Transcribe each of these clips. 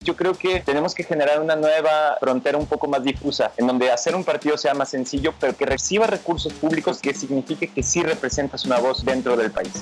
Yo creo que tenemos que generar una nueva frontera un poco más difusa, en donde hacer un partido sea más sencillo, pero que reciba recursos públicos, que signifique que sí representas una voz dentro del país.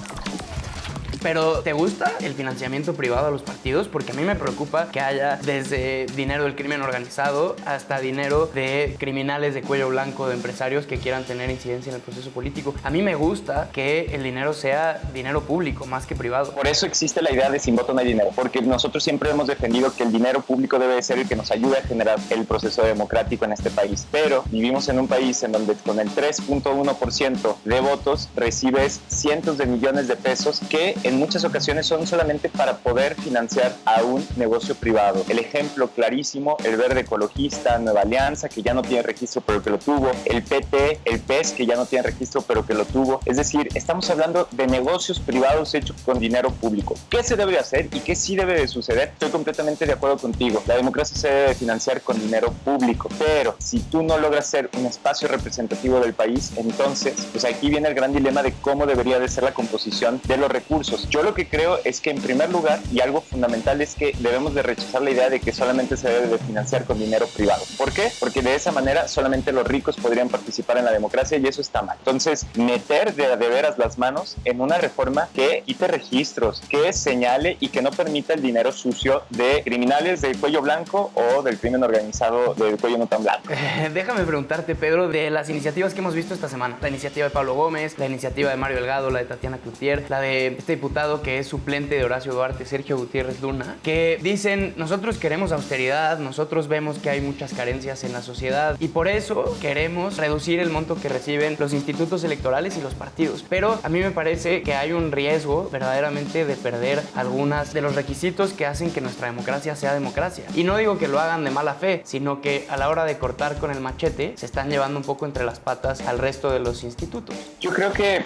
Pero ¿te gusta el financiamiento privado a los partidos? Porque a mí me preocupa que haya desde dinero del crimen organizado hasta dinero de criminales de cuello blanco, de empresarios que quieran tener incidencia en el proceso político. A mí me gusta que el dinero sea dinero público más que privado. Por eso existe la idea de sin voto no hay dinero, porque nosotros siempre hemos defendido que el dinero público debe ser el que nos ayude a generar el proceso democrático en este país. Pero vivimos en un país en donde con el 3.1% de votos recibes cientos de millones de pesos que en muchas ocasiones son solamente para poder financiar a un negocio privado. El ejemplo clarísimo, el Verde Ecologista, Nueva Alianza, que ya no tiene registro pero que lo tuvo, el PT, el PES, que ya no tiene registro pero que lo tuvo. Es decir, estamos hablando de negocios privados hechos con dinero público. ¿Qué se debe hacer y qué sí debe de suceder? Estoy completamente de acuerdo contigo. La democracia se debe financiar con dinero público, pero si tú no logras ser un espacio representativo del país, entonces, pues aquí viene el gran dilema de cómo debería de ser la composición de los recursos. Yo lo que creo es que en primer lugar, y algo fundamental, es que debemos de rechazar la idea de que solamente se debe de financiar con dinero privado. ¿Por qué? Porque de esa manera solamente los ricos podrían participar en la democracia y eso está mal. Entonces, meter de veras las manos en una reforma que quite registros, que señale y que no permita el dinero sucio de criminales del cuello blanco o del crimen organizado del cuello no tan blanco. Déjame preguntarte, Pedro, de las iniciativas que hemos visto esta semana. La iniciativa de Pablo Gómez, la iniciativa de Mario Delgado, la de Tatiana Cloutier, la de este diputado que es suplente de Horacio Duarte, Sergio Gutiérrez Luna, que dicen, nosotros queremos austeridad, nosotros vemos que hay muchas carencias en la sociedad y por eso queremos reducir el monto que reciben los institutos electorales y los partidos. Pero a mí me parece que hay un riesgo verdaderamente de perder algunas de los requisitos que hacen que nuestra democracia sea democracia. Y no digo que lo hagan de mala fe, sino que a la hora de cortar con el machete se están llevando un poco entre las patas al resto de los institutos. Yo creo que,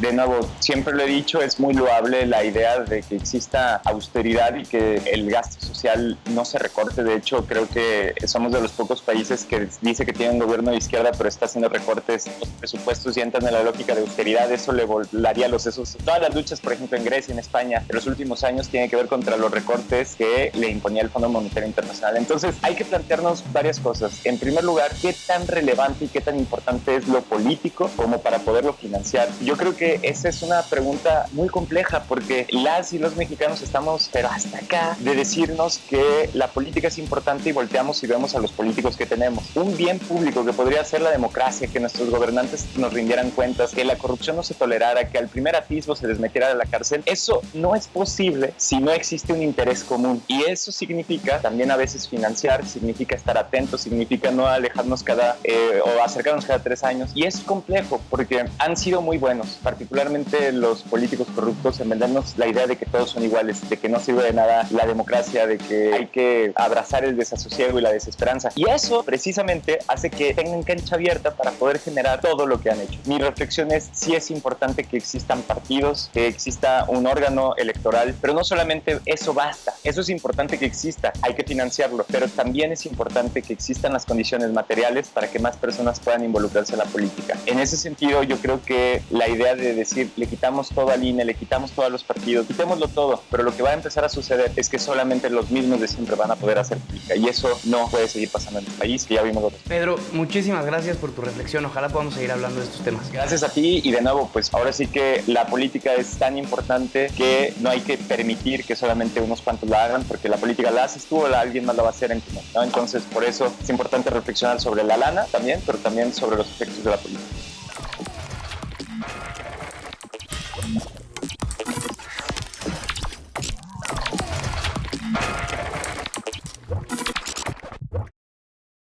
de nuevo, siempre lo he dicho, es muy loable la idea de que exista austeridad y que el gasto social no se recorte. De hecho, creo que somos de los pocos países que dice que tiene un gobierno de izquierda, pero está haciendo recortes. Los presupuestos y entran en la lógica de austeridad. Eso le volaría los sesos. Todas las luchas, por ejemplo, en Grecia, en España, en los últimos años tienen que ver contra los recortes que le imponía el Fondo Monetario Internacional. Entonces, hay que plantearnos varias cosas. En primer lugar, ¿qué tan relevante y qué tan importante es lo político como para poderlo financiar? Yo creo que esa es una pregunta muy compleja porque las y los mexicanos estamos, pero hasta acá, de decirnos que la política es importante y volteamos y vemos a los políticos que tenemos. Un bien público que podría ser la democracia, que nuestros gobernantes nos rindieran cuentas, que la corrupción no se tolerara, que al primer atisbo se les metiera a la cárcel. Eso no es posible si no existe un interés común. Y eso significa también a veces financiar, significa estar atentos, significa no alejarnos o acercarnos cada 3 años. Y es complejo porque han sido muy buenos, particularmente los políticos corruptos, en vendernos la idea de que todos son iguales, de que no sirve de nada la democracia, de que hay que abrazar el desasosiego y la desesperanza. Y eso precisamente hace que tengan cancha abierta para poder generar todo lo que han hecho. Mi reflexión es, sí es importante que existan partidos, que exista un órgano electoral, pero no solamente eso basta. Eso es importante que exista, hay que financiarlo, pero también es importante que existan las condiciones materiales para que más personas puedan involucrarse en la política. En ese sentido, yo creo que la idea de decir, le quitamos todo al INE, le quitamos todo a los partidos, quitémoslo todo, pero lo que va a empezar a suceder es que solamente los mismos de siempre van a poder hacer política y eso no puede seguir pasando en el país, que ya vimos lo que... Pedro, muchísimas gracias por tu reflexión, ojalá podamos seguir hablando de estos temas. Gracias a ti y de nuevo, pues ahora sí que la política es tan importante que no hay que permitir que solamente unos cuantos la hagan, porque la política la haces tú o alguien más la va a hacer en común, ¿no? Entonces, por eso es importante reflexionar sobre la lana también, pero también sobre los efectos de la política.